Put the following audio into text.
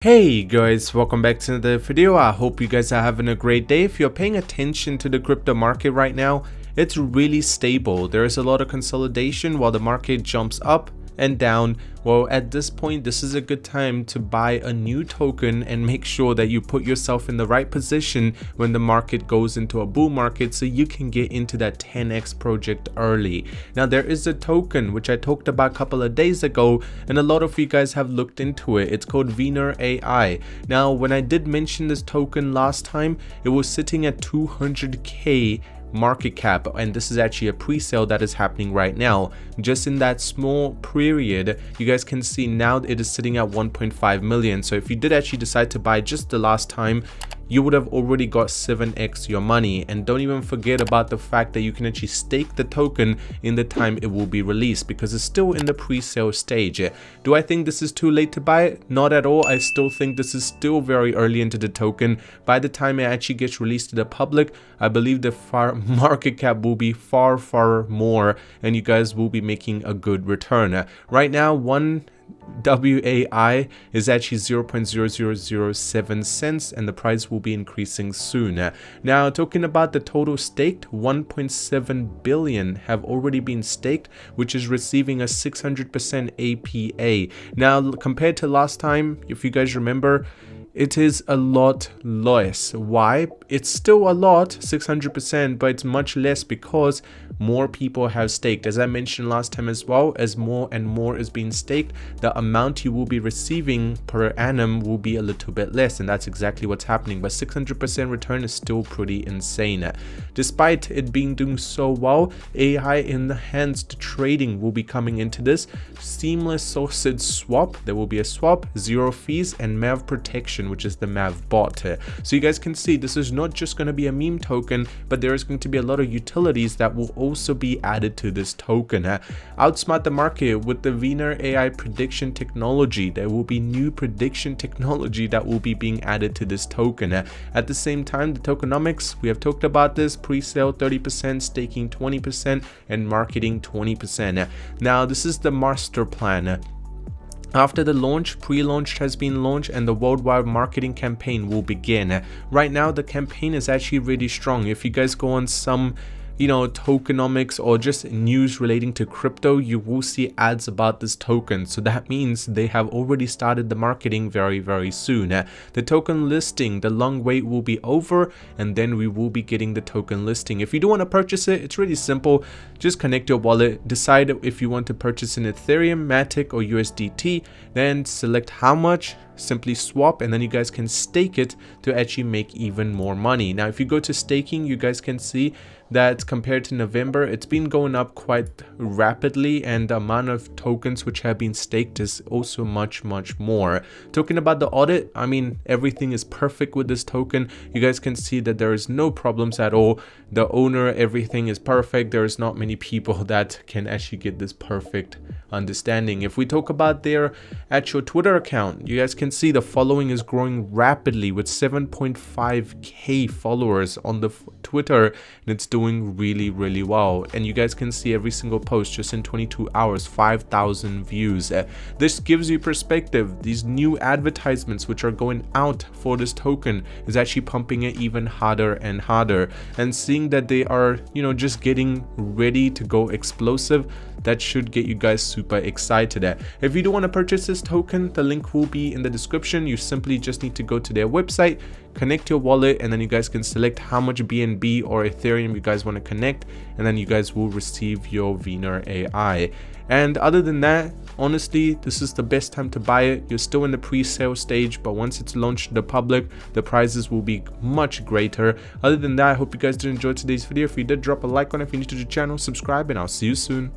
Hey guys, welcome back to another video. I hope you guys are having a great day. If you're paying attention to the crypto market right now, it's really stable. There is a lot of consolidation while the market jumps up and down. Well, at this point, this is a good time to buy a new token and make sure that you put yourself in the right position when the market goes into a bull market so you can get into that 10x project early. Now, there is a token which I talked about a couple of days ago and a lot of you guys have looked into it. It's called WeinerAL. Now, when I did mention this token last time, it was sitting at 200k market cap, and this is actually a pre-sale that is happening right now. Just in that small period, you guys can see now it is sitting at 1.5 million. So if you did actually decide to buy just the last time, you would have already got 7x your money. And don't even forget about the fact that you can actually stake the token in the time it will be released, because it's still in the pre-sale stage. Do I think this is too late to buy it? Not at all. I still think this is still very early into the token. By the time it actually gets released to the public, I believe the market cap will be far more, and you guys will be making a good return. Right now, one WAI is actually 0.0007 cents, and the price will be increasing soon. Now, talking about the total staked, 1.7 billion have already been staked, which is receiving a 600% APA. Now, compared to last time, if you guys remember, it is a lot less. Why? It's still a lot, 600%, but it's much less because more people have staked. As I mentioned last time as well, as more and more is being staked, the amount you will be receiving per annum will be a little bit less, and that's exactly what's happening. But 600% return is still pretty insane. Despite it being doing so well, AI enhanced trading will be coming into this. Seamless sourced swap, there will be a swap, zero fees, and MEV protection, which is the MEV bot. So you guys can see this is not just going to be a meme token, but there is going to be a lot of utilities that will also be added to this token. Outsmart the market with the WeinerAL prediction technology. There will be new prediction technology that will be being added to this token. At the same time, the tokenomics, we have talked about this: pre-sale 30%, staking 20%, and marketing 20%. Now, this is the master plan. After the launch, pre-launch has been launched and the worldwide marketing campaign will begin. Right now, the campaign is actually really strong. If you guys go on some tokenomics or just news relating to crypto, you will see ads about this token. So that means they have already started the marketing very soon. The token listing, the long wait will be over, and then we will be getting the token listing. If you do want to purchase it, it's really simple. Just connect your wallet, decide if you want to purchase in Ethereum, Matic, or USDT, then select how much, simply swap, and then you guys can stake it to actually make even more money. Now, if you go to staking, you guys can see that compared to November, it's been going up quite rapidly, and the amount of tokens which have been staked is also much more. Talking about the audit, I mean, everything is perfect with this token. You guys can see that there is no problems at all. The owner, everything is perfect. There is not many people that can actually get this perfect understanding. If we talk about their actual Twitter account, you guys can see the following is growing rapidly with 7.5k followers on the Twitter, and it's doing really well. And you guys can see every single post just in 22 hours, 5,000 views. This gives you perspective. These new advertisements which are going out for this token is actually pumping it even harder and harder, and seeing that they are just getting ready to go explosive, that should get you guys super excited. If you do want to purchase this token, the link will be in the description. You simply just need to go to their website, connect your wallet, and then you guys can select how much BNB or Ethereum you guys want to connect, and then you guys will receive your WeinerAL. And other than that, honestly, this is the best time to buy it. You're still in the pre-sale stage, but once it's launched to the public, the prices will be much greater. Other than that, I hope you guys did enjoy today's video. If you did, drop a like on it. If you're new to the channel, subscribe, and I'll see you soon.